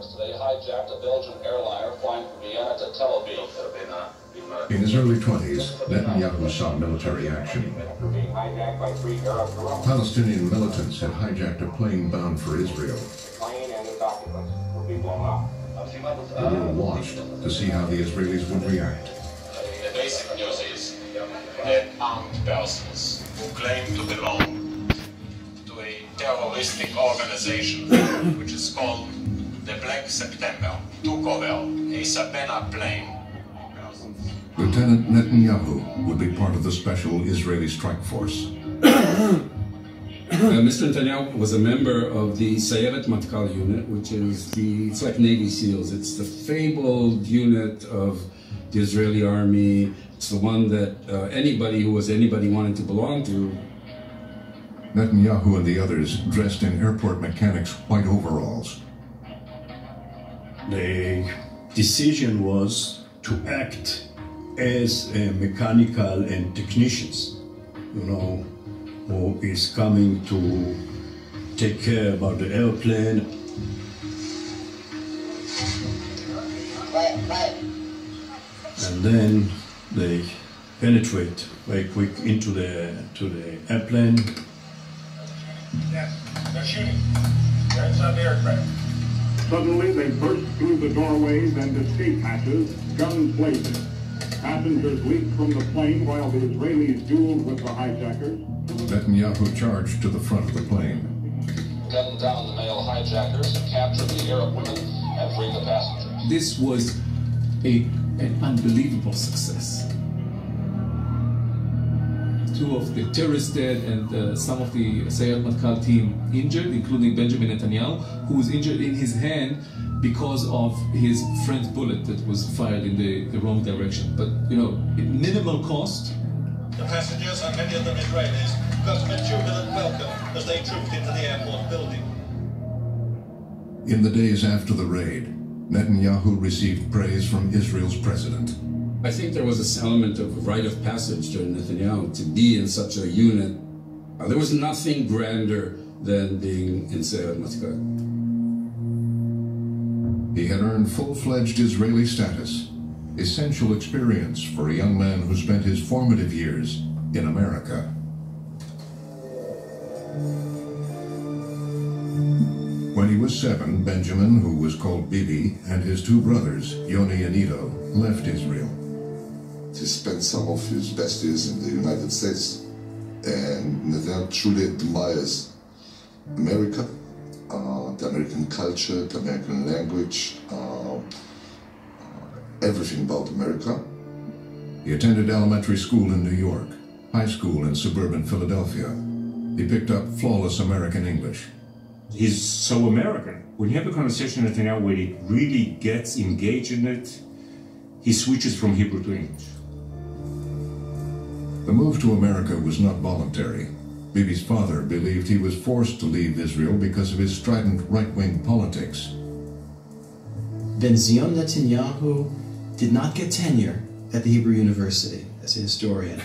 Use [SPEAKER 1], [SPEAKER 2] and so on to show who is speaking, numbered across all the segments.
[SPEAKER 1] terrorists today hijacked a Belgian airliner flying from Vienna to Tel Aviv.
[SPEAKER 2] In his early 20s, Netanyahu saw military action. Palestinian militants had hijacked a plane bound for Israel. They were watched to see how the Israelis would react.
[SPEAKER 3] The basic news is that armed persons who claim to belong to a terroristic organization, which is called the Black September, took over a Sabena plane.
[SPEAKER 2] Lieutenant Netanyahu would be part of the special Israeli strike force.
[SPEAKER 4] Mr. Netanyahu was a member of the Sayeret Matkal unit, which is it's like Navy SEALs. It's the fabled unit of the Israeli army. It's the one that anybody who was anybody wanted to belong to.
[SPEAKER 2] Netanyahu and the others dressed in airport mechanics' white overalls.
[SPEAKER 5] The decision was to act as mechanical and technicians, who is coming to take care about the airplane. And then they penetrate very quick into the airplane.
[SPEAKER 6] Yeah, they're shooting. They're inside the aircraft.
[SPEAKER 7] Suddenly they burst through the doorways and escape hatches, guns blazing. Passengers leaped from the plane while the Israelis dueled with the hijackers.
[SPEAKER 2] Netanyahu charged to the front of the plane.
[SPEAKER 1] Gunned down the male hijackers, captured the Arab women, and freed the passengers.
[SPEAKER 8] This was an unbelievable success. Two of the terrorists dead and some of the Sayeret Matkal team injured, including Benjamin Netanyahu, who was injured in his hand because of his friend's bullet that was fired in the wrong direction. But, at minimal cost.
[SPEAKER 6] The passengers, and many of them Israelis, got a jubilant welcome as they trooped into the airport building.
[SPEAKER 2] In the days after the raid, Netanyahu received praise from Israel's president.
[SPEAKER 4] I think there was this element of rite of passage during Netanyahu to be in such a unit. There was nothing grander than being in Sayeret Matkal.
[SPEAKER 2] He had earned full-fledged Israeli status, essential experience for a young man who spent his formative years in America. When he was 7, Benjamin, who was called Bibi, and his 2 brothers, Yoni and Ido, left Israel.
[SPEAKER 9] He spent some of his best years in the United States, and Netanyahu truly admires America, the American culture, the American language, everything about America.
[SPEAKER 2] He attended elementary school in New York, high school in suburban Philadelphia. He picked up flawless American English.
[SPEAKER 10] He's so American. When you have a conversation with Netanyahu where he really gets engaged in it, he switches from Hebrew to English.
[SPEAKER 2] The move to America was not voluntary. Bibi's father believed he was forced to leave Israel because of his strident right-wing politics.
[SPEAKER 11] Ben-Zion Netanyahu did not get tenure at the Hebrew University as a historian.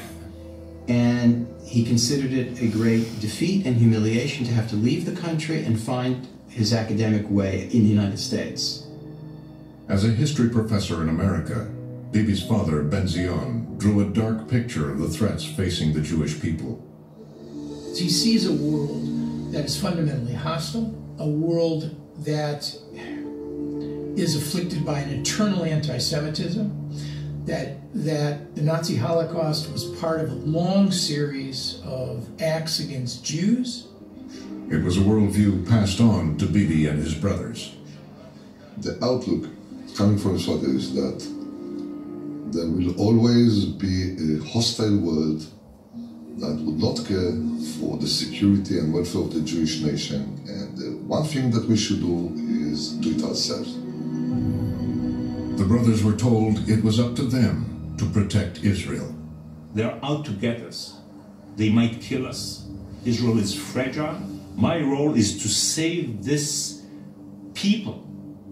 [SPEAKER 11] And he considered it a great defeat and humiliation to have to leave the country and find his academic way in the United States.
[SPEAKER 2] As a history professor in America, Bibi's father, Ben-Zion, drew a dark picture of the threats facing the Jewish people.
[SPEAKER 12] He sees a world that is fundamentally hostile, a world that is afflicted by an eternal anti-Semitism, that the Nazi Holocaust was part of a long series of acts against Jews.
[SPEAKER 2] It was a worldview passed on to Bibi and his brothers.
[SPEAKER 9] The outlook coming from his father is that there will always be a hostile world that would not care for the security and welfare of the Jewish nation. And the one thing that we should do is do it ourselves.
[SPEAKER 2] The brothers were told it was up to them to protect Israel.
[SPEAKER 10] They're out to get us. They might kill us. Israel is fragile. My role is to save this people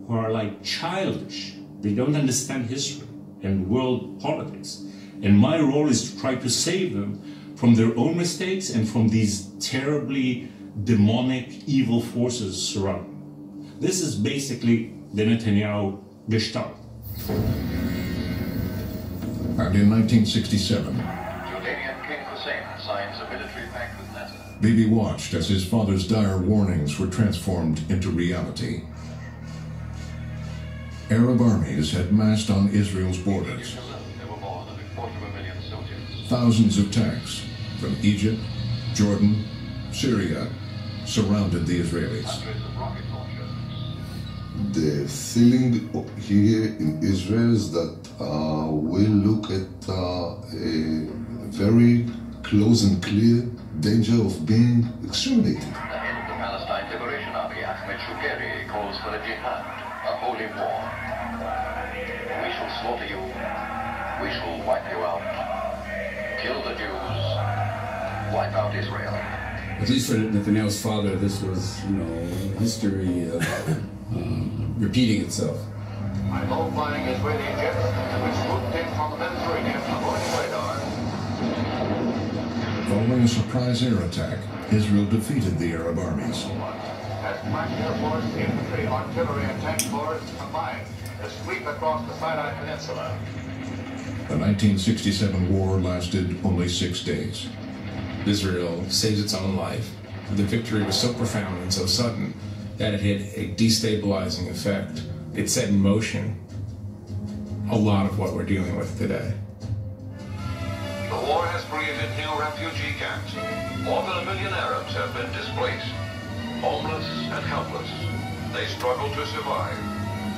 [SPEAKER 10] who are like childish. They don't understand history and world politics. And my role is to try to save them from their own mistakes and from these terribly demonic, evil forces surrounding them. This is basically the Netanyahu gestalt.
[SPEAKER 2] And in 1967,
[SPEAKER 13] Jordanian King Hussein signs a military pact with NATO.
[SPEAKER 2] Bibi watched as his father's dire warnings were transformed into reality. Arab armies had massed on Israel's borders.
[SPEAKER 13] There were more than a quarter of a million soldiers.
[SPEAKER 2] Thousands of tanks from Egypt, Jordan, Syria surrounded the Israelis.
[SPEAKER 13] Hundreds of rocket launchers.
[SPEAKER 9] The feeling here in Israel is that we look at a very close and clear danger of being exterminated.
[SPEAKER 13] The head of the Palestine Liberation Army, Ahmed Shukeri, calls for a jihad, a holy war. We shall slaughter you. We shall wipe you out. Kill the Jews. Wipe out Israel.
[SPEAKER 4] At least for Netanyahu's father, this was, history repeating itself.
[SPEAKER 13] My low-flying Israeli jets, which swooped in from the Mediterranean, avoiding radar.
[SPEAKER 2] Following a surprise air attack, Israel defeated the Arab armies.
[SPEAKER 13] As black Air Force, infantry, artillery, and tank corps combined to sweep across the Sinai Peninsula.
[SPEAKER 2] The 1967 war lasted only 6 days.
[SPEAKER 14] Israel saves its own life. The victory was so profound and so sudden that it had a destabilizing effect. It set in motion a lot of what we're dealing with today.
[SPEAKER 13] The war has created new refugee camps. More than 1 million Arabs have been displaced. Homeless and helpless, they struggle to survive,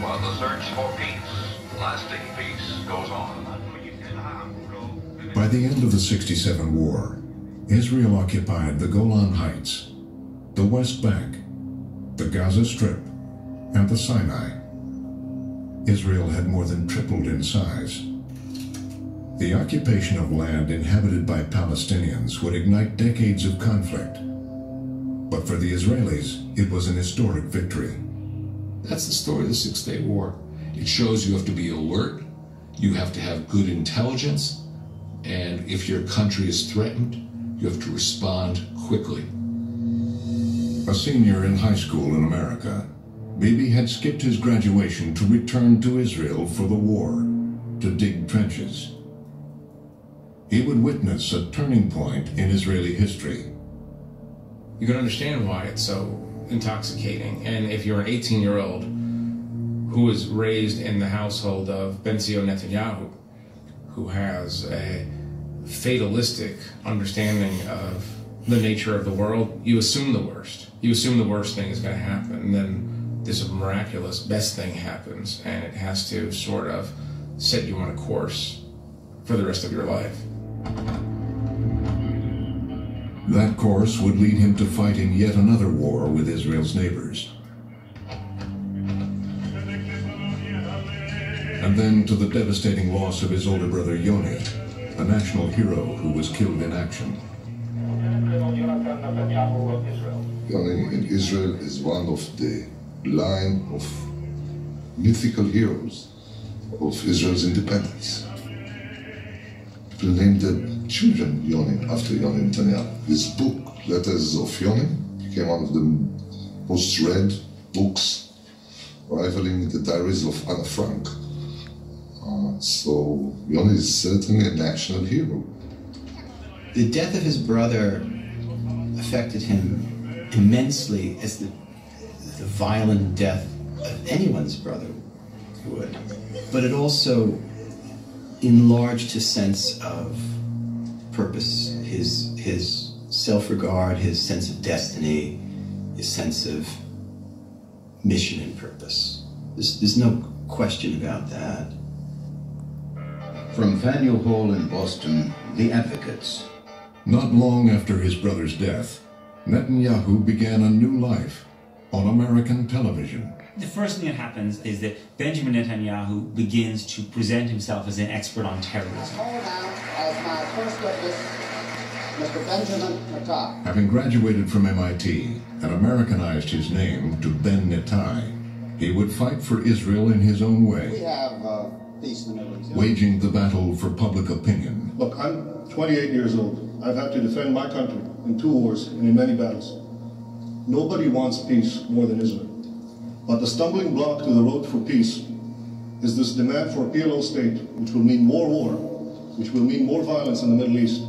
[SPEAKER 13] while the search for peace, lasting peace, goes on.
[SPEAKER 2] By the end of the 67 war, Israel occupied the Golan Heights, the West Bank, the Gaza Strip, and the Sinai. Israel had more than tripled in size. The occupation of land inhabited by Palestinians would ignite decades of conflict. But for the Israelis, it was an historic victory.
[SPEAKER 14] That's the story of the Six-Day War. It shows you have to be alert, you have to have good intelligence, and if your country is threatened, you have to respond quickly.
[SPEAKER 2] A senior in high school in America, Bibi had skipped his graduation to return to Israel for the war, to dig trenches. He would witness a turning point in Israeli history.
[SPEAKER 14] You can understand why it's so intoxicating. And if you're an 18-year-old who was raised in the household of Ben-Zion Netanyahu, who has a fatalistic understanding of the nature of the world, you assume the worst. You assume the worst thing is going to happen, and then this miraculous best thing happens, and it has to sort of set you on a course for the rest of your life.
[SPEAKER 2] That course would lead him to fight in yet another war with Israel's neighbors. And then to the devastating loss of his older brother Yoni, a national hero who was killed in action.
[SPEAKER 9] Yoni in Israel is one of the line of mythical heroes of Israel's independence. People named their children Yoni after Yoni Netanyahu. His book, Letters of Yoni, became one of the most read books, rivaling the diaries of Anne Frank. So Yoni is certainly a national hero.
[SPEAKER 11] The death of his brother affected him immensely, as the violent death of anyone's brother would. But it also enlarged his sense of purpose, his self-regard, his sense of destiny, his sense of mission and purpose. There's no question about that.
[SPEAKER 15] From Faneuil Hall in Boston, The Advocates.
[SPEAKER 2] Not long after his brother's death, Netanyahu began a new life on American television.
[SPEAKER 16] The first thing that happens is that Benjamin Netanyahu begins to present himself as an expert on terrorism.
[SPEAKER 17] Call now as my first witness, Mr. Benjamin Netanyahu.
[SPEAKER 2] Having graduated from MIT and Americanized his name to Ben Netai, he would fight for Israel in his own
[SPEAKER 17] We
[SPEAKER 2] way,
[SPEAKER 17] have peace in the Middle East.
[SPEAKER 2] waging the battle for public opinion.
[SPEAKER 18] Look, I'm 28 years old. I've had to defend my country in 2 wars and in many battles. Nobody wants peace more than Israel. But the stumbling block to the road for peace is this demand for a PLO state, which will mean more war, which will mean more violence in the Middle East.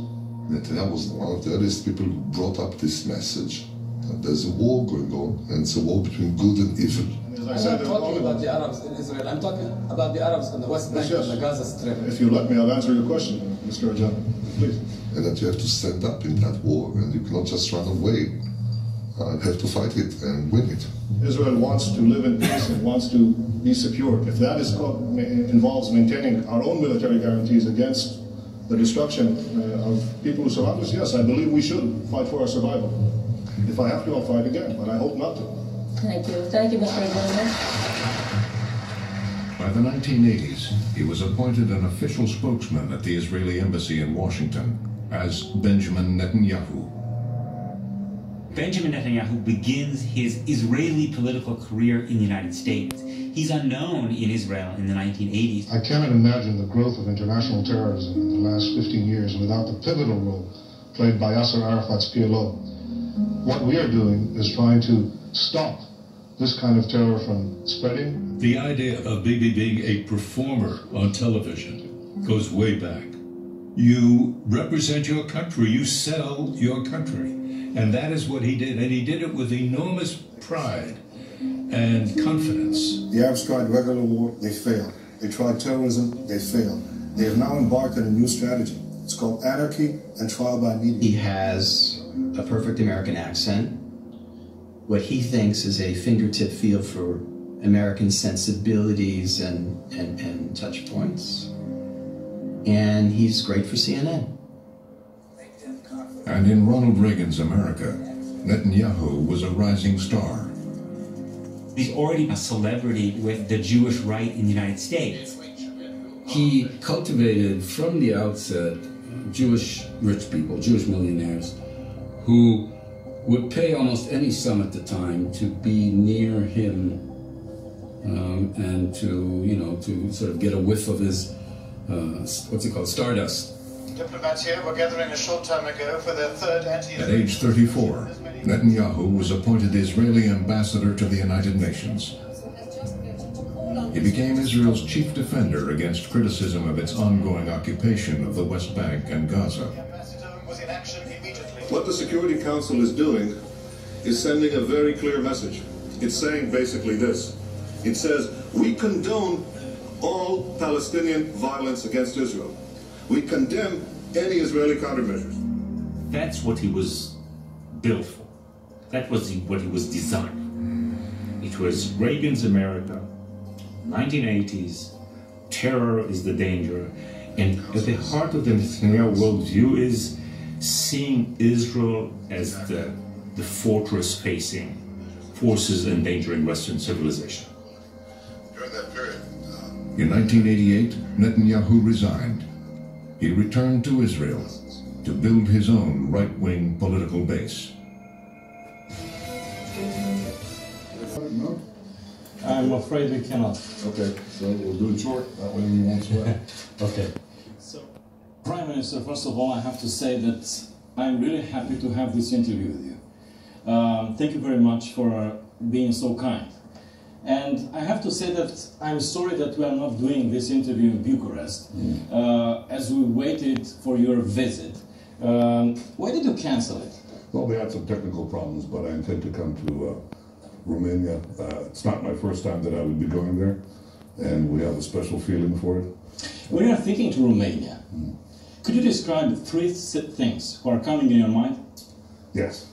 [SPEAKER 9] Netanyahu was one of the earliest people who brought up this message that there's a war going on, and it's a war between good and evil.
[SPEAKER 19] I'm not talking about the Arabs in Israel. I'm talking about the Arabs in the West Bank and the Gaza Strip.
[SPEAKER 18] If you let me, I'll answer your question, Mr. Ajay. Please.
[SPEAKER 9] And that you have to stand up in that war, and you cannot just run away. You have to fight it and win it.
[SPEAKER 18] Israel wants to live in peace and wants to be secure. If that involves maintaining our own military guarantees against the destruction of people who surround us, yes, I believe we should fight for our survival. If I have to, I'll fight again, but I hope not to.
[SPEAKER 20] Thank you. Thank you, Mr. President.
[SPEAKER 2] By the 1980s, he was appointed an official spokesman at the Israeli embassy in Washington as Benjamin Netanyahu.
[SPEAKER 16] Benjamin Netanyahu begins his Israeli political career in the United States. He's unknown in Israel in the 1980s.
[SPEAKER 18] I cannot imagine the growth of international terrorism in the last 15 years without the pivotal role played by Yasser Arafat's PLO. What we are doing is trying to stop this kind of terror from spreading.
[SPEAKER 5] The idea of Bibi being a performer on television goes way back. You represent your country, you sell your country. And that is what he did. And he did it with enormous pride and confidence.
[SPEAKER 21] The Arabs tried regular war, they failed. They tried terrorism, they failed. They have now embarked on a new strategy. It's called anarchy and trial by media.
[SPEAKER 11] He has a perfect American accent, what he thinks is a fingertip feel for American sensibilities and touch points. And he's great for CNN.
[SPEAKER 2] And in Ronald Reagan's America, Netanyahu was a rising star.
[SPEAKER 16] He's already a celebrity with the Jewish right in the United States.
[SPEAKER 4] He cultivated from the outset Jewish rich people, Jewish millionaires, who would pay almost any sum at the time to be near him and to sort of get a whiff of his, what's it called, stardust.
[SPEAKER 6] Diplomats here were gathering a short time ago for their third
[SPEAKER 2] At age 34, Netanyahu was appointed Israeli ambassador to the United Nations. He became Israel's chief defender against criticism of its ongoing occupation of the West Bank and Gaza.
[SPEAKER 18] What the Security Council is doing is sending a very clear message. It's saying basically this. It says, we condone all Palestinian violence against Israel. We condemn any Israeli countermeasures.
[SPEAKER 10] That's what he was built for. That was what he was designed. It was Reagan's America, 1980s, terror is the danger, and at the heart of the Netanyahu worldview is seeing Israel as the fortress facing forces endangering Western civilization.
[SPEAKER 9] During that period,
[SPEAKER 2] In 1988, Netanyahu resigned. He returned to Israel to build his own right-wing political base.
[SPEAKER 22] No? I'm afraid we cannot.
[SPEAKER 23] Okay, so we'll do it short, that way we won't sweat.
[SPEAKER 22] Okay. So, Prime Minister, first of all, I have to say that I'm really happy to have this interview with you. Thank you very much for being so kind. And I have to say that I'm sorry that we are not doing this interview in Bucharest, as we waited for your visit. Why did you cancel it?
[SPEAKER 23] Well, we had some technical problems, but I intend to come to Romania. It's not my first time that I would be going there, and we have a special feeling for it.
[SPEAKER 22] When you are thinking to Romania, could you describe three things that are coming in your mind?
[SPEAKER 23] Yes.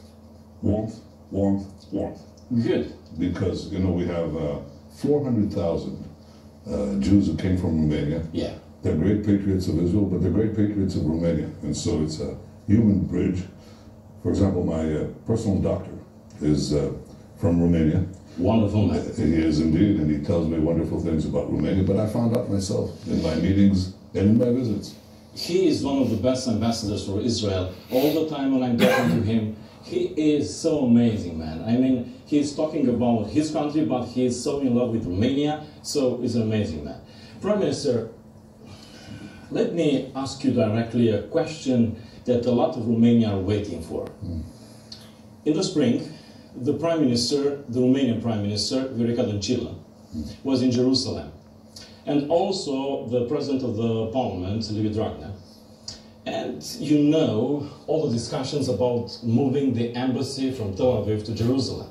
[SPEAKER 23] Warmth, warmth, warmth.
[SPEAKER 22] Good.
[SPEAKER 23] Because, you know, we have 400,000 Jews who came from Romania.
[SPEAKER 22] Yeah.
[SPEAKER 23] They're great patriots of Israel, but they're great patriots of Romania. And so it's a human bridge. For example, my personal doctor is from Romania.
[SPEAKER 22] Wonderful man.
[SPEAKER 23] He is indeed, and he tells me wonderful things about Romania, but I found out myself in my meetings and in my visits.
[SPEAKER 22] He is one of the best ambassadors for Israel. All the time when I'm talking to him, he is so amazing, man. I mean, he's talking about his country, but he is so in love with Romania, so he's an amazing man. Prime Minister, let me ask you directly a question that a lot of Romania are waiting for. In the spring, the Prime Minister, the Romanian Prime Minister, Viorica Dăncilă, was in Jerusalem. And also the President of the Parliament, Liviu Dragnea. And you know all the discussions about moving the embassy from Tel Aviv to Jerusalem.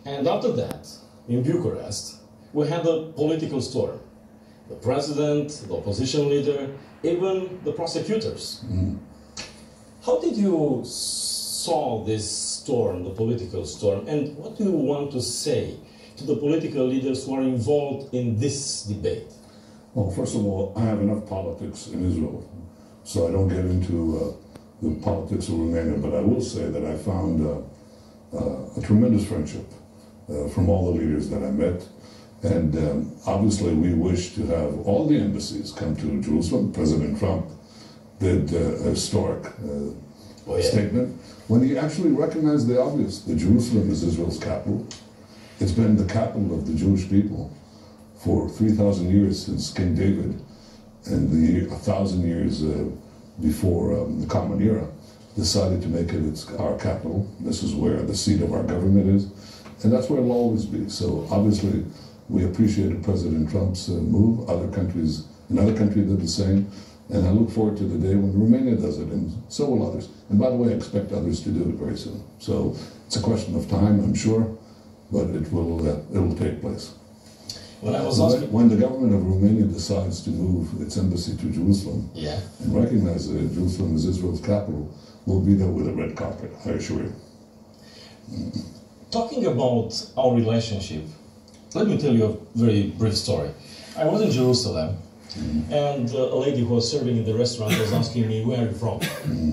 [SPEAKER 22] And after that, in Bucharest, we had a political storm. The president, the opposition leader, even the prosecutors. How did you saw this storm, the political storm, and what do you want to say to the political leaders who are involved in this debate?
[SPEAKER 23] Well, first of all, I have enough politics in Israel, so I don't get into the politics of Romania, but I will say that I found a tremendous friendship from all the leaders that I met. And obviously we wish to have all the embassies come to Jerusalem. President Trump did a historic statement when he actually recognized the obvious, that Jerusalem is Israel's capital. It's been the capital of the Jewish people for 3,000 years since King David, and 1,000 years before the Common Era decided to make it our capital. This is where the seat of our government is, and that's where it'll always be. So obviously we appreciated President Trump's move. Other countries did the same, and I look forward to the day when Romania does it, and so will others. And by the way, I expect others to do it very soon. So it's a question of time, I'm sure, but it will take place. When the government of Romania decides to move its embassy to Jerusalem and recognize that Jerusalem is Israel's capital, we'll be there with a red carpet, I assure you.
[SPEAKER 22] Talking about our relationship, let me tell you a very brief story. I was in Jerusalem, and a lady who was serving in the restaurant was asking me, where are you from?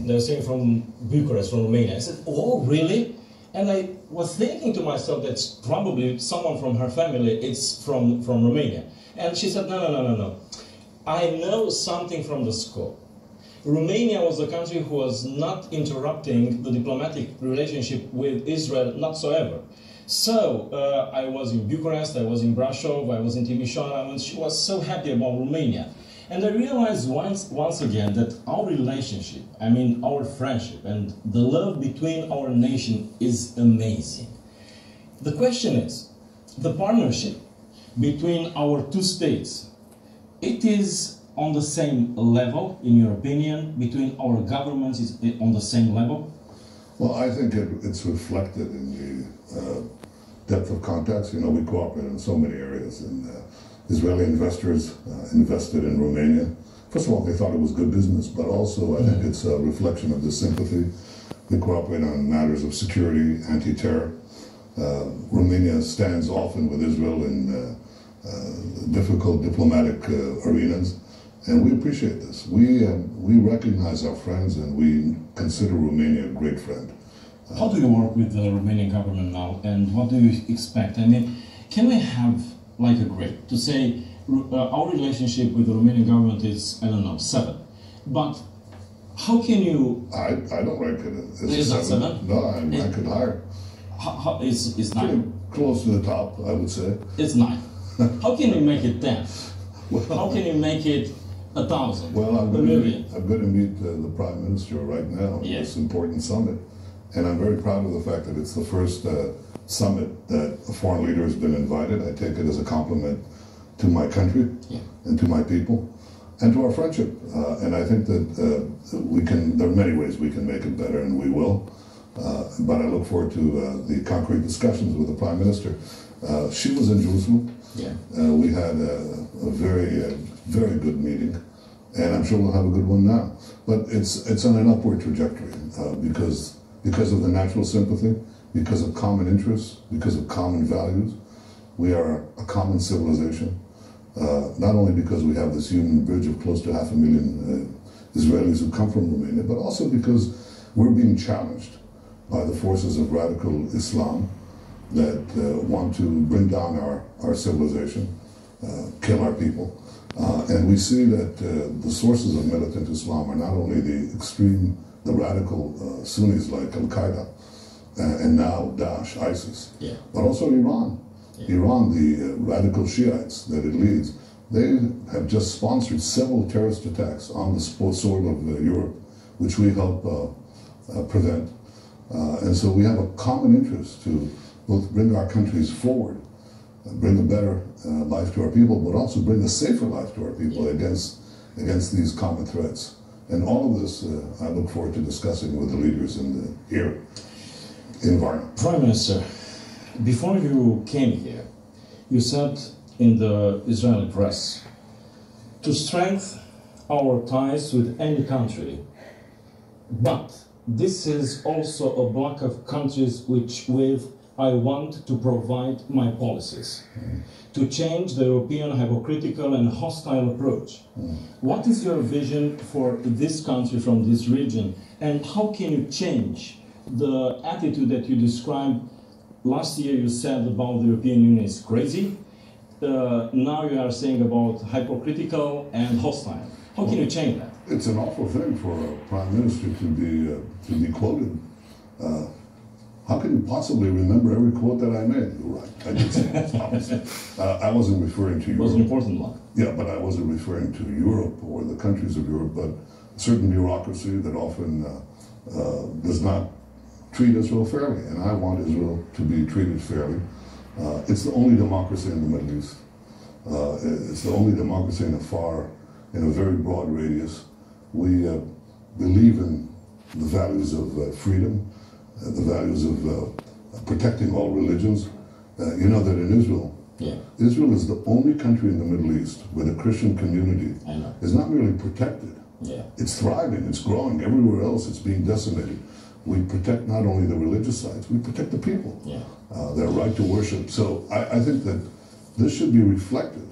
[SPEAKER 22] They were saying from Bucharest, from Romania. I said, oh, really? And I was thinking to myself that probably someone from her family is from Romania. And she said, no. I know something from the school. Romania was the country who was not interrupting the diplomatic relationship with Israel whatsoever. So I was in Bucharest, I was in Brașov, I was in Timișoara, and she was so happy about Romania. And I realized once again that our relationship, I mean our friendship and the love between our nation is amazing. The question is, the partnership between our two states, it is on the same level, in your opinion, between our governments, is it on the same level?
[SPEAKER 23] Well, I think it's reflected in the depth of contacts. You know, we cooperate in so many areas, and Israeli investors invested in Romania. First of all, they thought it was good business, but also I think it's a reflection of the sympathy. We cooperate on matters of security, anti-terror. Romania stands often with Israel in difficult diplomatic arenas, and we appreciate this. We recognize our friends, and we consider Romania a great friend.
[SPEAKER 22] How do you work with the Romanian government now, and what do you expect? I mean, can we have like a grade to say our relationship with the Romanian government is, I don't know, 7, but how can you...
[SPEAKER 23] I don't rank it as
[SPEAKER 22] is
[SPEAKER 23] a 7. No, I rank it higher.
[SPEAKER 22] It's 9.
[SPEAKER 23] Close to the top, I would say.
[SPEAKER 22] It's 9. How can you make it 10? How can you make it 1,000?
[SPEAKER 23] Well, I'm going to meet the Prime Minister right now at this important summit, and I'm very proud of the fact that it's the first summit that a foreign leader has been invited. I take it as a compliment to my country and to my people and to our friendship. And I think that there are many ways we can make it better, and we will. But I look forward to the concrete discussions with the Prime Minister. She was in Jerusalem. We had a very good meeting, and I'm sure we'll have a good one now. But it's on an upward trajectory because of the natural sympathy, because of common interests, because of common values. We are a common civilization, not only because we have this human bridge of close to 500,000 Israelis who come from Romania, but also because we're being challenged by the forces of radical Islam that want to bring down our civilization, kill our people. And we see that the sources of militant Islam are not only the radical Sunnis like Al-Qaeda, and now Daesh, ISIS, but also Iran. Iran, the radical Shiites that it leads, they have just sponsored several terrorist attacks on the soil of Europe, which we help prevent. And so we have a common interest to both bring our countries forward, bring a better life to our people, but also bring a safer life to our people against these common threats. And all of this, I look forward to discussing with the leaders here in Varna.
[SPEAKER 22] Prime Minister, before you came here, you said in the Israeli press, to strengthen our ties with any country, but this is also a block of countries with I want to provide my policies, to change the European hypocritical and hostile approach. What is your vision for this country from this region, and how can you change the attitude that you described? Last year you said about the European Union is crazy, now you are saying about hypocritical and hostile. How can you change that?
[SPEAKER 23] It's an awful thing for a prime minister to be quoted. How can you possibly remember every quote that I made? You're right. I did say that. I wasn't referring to Europe.
[SPEAKER 22] It was an important one.
[SPEAKER 23] Yeah, but I wasn't referring to Europe or the countries of Europe, but a certain bureaucracy that often does not treat Israel fairly. And I want Israel to be treated fairly. It's the only democracy in the Middle East. It's the only democracy in a very broad radius. We believe in the values of freedom, the values of protecting all religions. You know that in Israel, Israel is the only country in the Middle East where the Christian community is not merely protected, it's thriving, it's growing. Everywhere else it's being decimated. We protect not only the religious sites, we protect the people, their right to worship. So I think that this should be reflected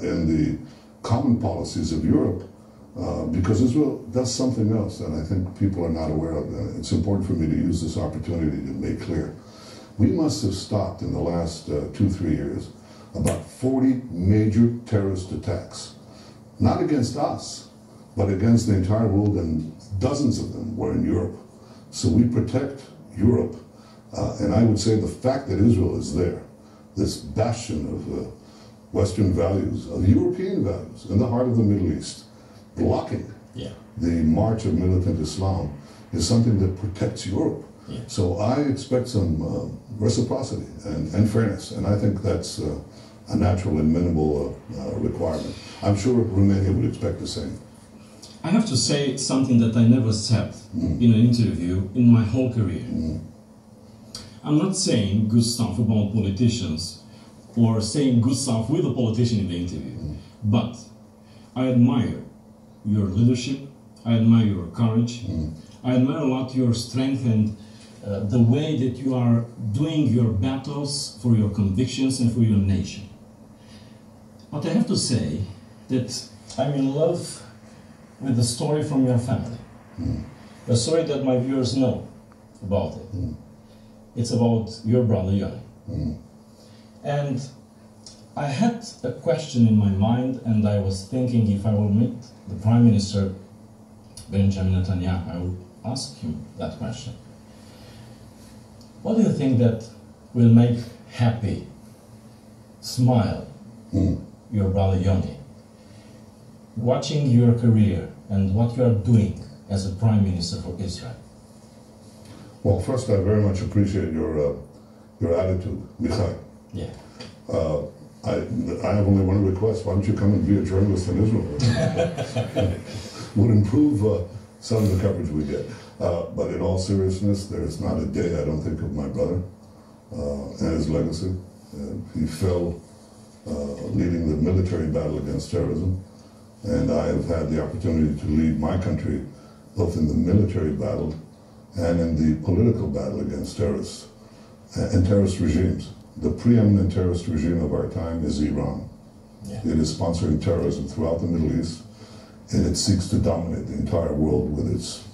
[SPEAKER 23] in the common policies of Europe, because Israel does something else that I think people are not aware of. It's important for me to use this opportunity to make clear. We must have stopped in the last 2-3 years about 40 major terrorist attacks, not against us, but against the entire world, and dozens of them were in Europe. So we protect Europe, and I would say the fact that Israel is there, this bastion of Western values, of European values, in the heart of the Middle East, blocking the march of militant Islam, is something that protects Europe. So I expect some reciprocity and fairness, and I think that's a natural and minimal requirement. I'm sure Romania would expect the same.
[SPEAKER 22] I have to say something that I never said in an interview in my whole career. I'm not saying good stuff about politicians or saying good stuff with a politician in the interview, but I admire your leadership, I admire your courage, I admire a lot your strength and the way that you are doing your battles for your convictions and for your nation. But I have to say that I'm in love with the story from your family. The story that my viewers know about it. It's about your brother Yoni. And I had a question in my mind, and I was thinking if I will meet the Prime Minister Benjamin Netanyahu, I will ask him that question. What do you think that will make happy, smile, your brother Yoni? Watching your career and what you are doing as a Prime Minister for Israel.
[SPEAKER 23] Well, first, I very much appreciate your attitude, Michal. I have only one request. Why don't you come and be a journalist in Israel? Would improve some of the coverage we get. But in all seriousness, there is not a day I don't think of my brother and his legacy. He fell leading the military battle against terrorism, and I have had the opportunity to lead my country both in the military battle and in the political battle against terrorists and terrorist regimes. The preeminent terrorist regime of our time is Iran. It is sponsoring terrorism throughout the Middle East, and it seeks to dominate the entire world with its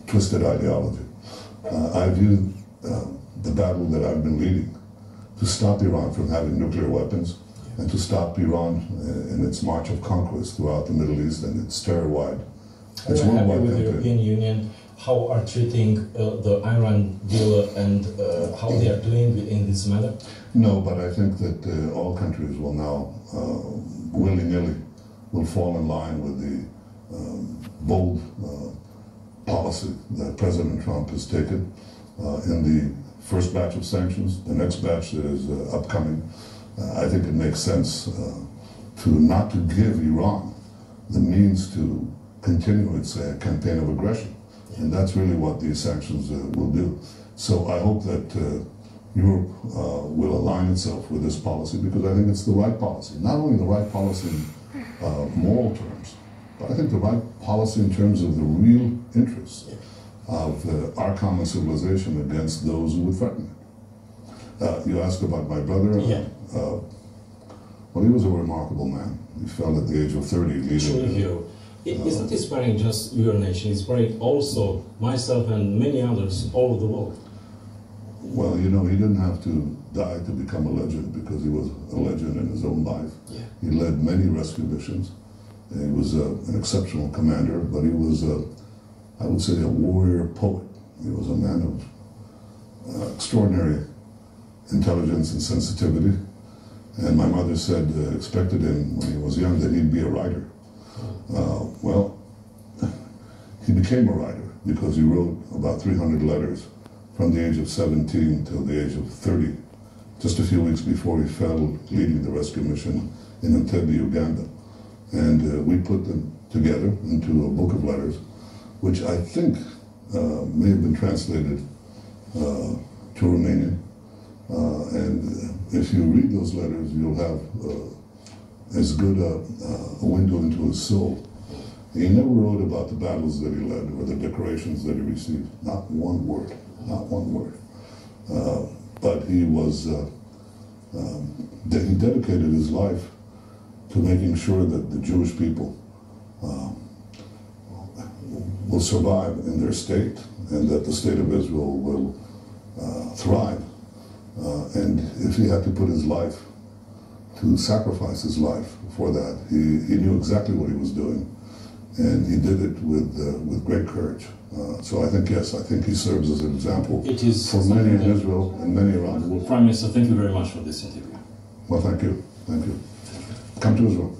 [SPEAKER 23] twisted ideology. I view the battle that I've been leading to stop Iran from having nuclear weapons and to stop Iran in its march of conquest throughout the Middle East and its terror-wide.
[SPEAKER 22] Are you happy with the European Union, how are treating the Iran deal and how they are doing in this matter?
[SPEAKER 23] No, but I think that all countries will now, willy-nilly, will fall in line with the bold policy that President Trump has taken in the first batch of sanctions, the next batch that is upcoming. I think it makes sense to not to give Iran the means to continue its campaign of aggression. And that's really what these sanctions will do. So I hope that Europe will align itself with this policy, because I think it's the right policy. Not only the right policy in moral terms, but I think the right policy in terms of the real interests of our common civilization against those who would threaten it. You asked about my brother. Well, he was a remarkable man. He fell at the age of 30 leading.
[SPEAKER 1] It's not inspiring just your nation, it's inspiring also myself and many others all over the world.
[SPEAKER 23] Well, you know, he didn't have to die to become a legend, because he was a legend in his own life. He led many rescue missions. He was an exceptional commander, but he was, I would say, a warrior poet. He was a man of extraordinary intelligence and sensitivity. And my mother said, expected him when he was young that he'd be a writer. Well, he became a writer because he wrote about 300 letters from the age of 17 till the age of 30, just a few weeks before he fell leading the rescue mission in Interviu, Uganda. And we put them together into a book of letters, which I think may have been translated to Romanian. And if you read those letters, you'll have as good a window into his soul. He never wrote about the battles that he led or the decorations that he received. Not one word, not one word. But he was, he dedicated his life to making sure that the Jewish people will survive in their state, and that the state of Israel will thrive. And if he had to put his life, to sacrifice his life for that, he knew exactly what he was doing, and he did it with great courage. So I think, yes, I think he serves as an example for many in Israel and many around the world.
[SPEAKER 1] Prime Minister, thank you very much for this interview.
[SPEAKER 23] Well, thank you. Thank you. Come to Israel.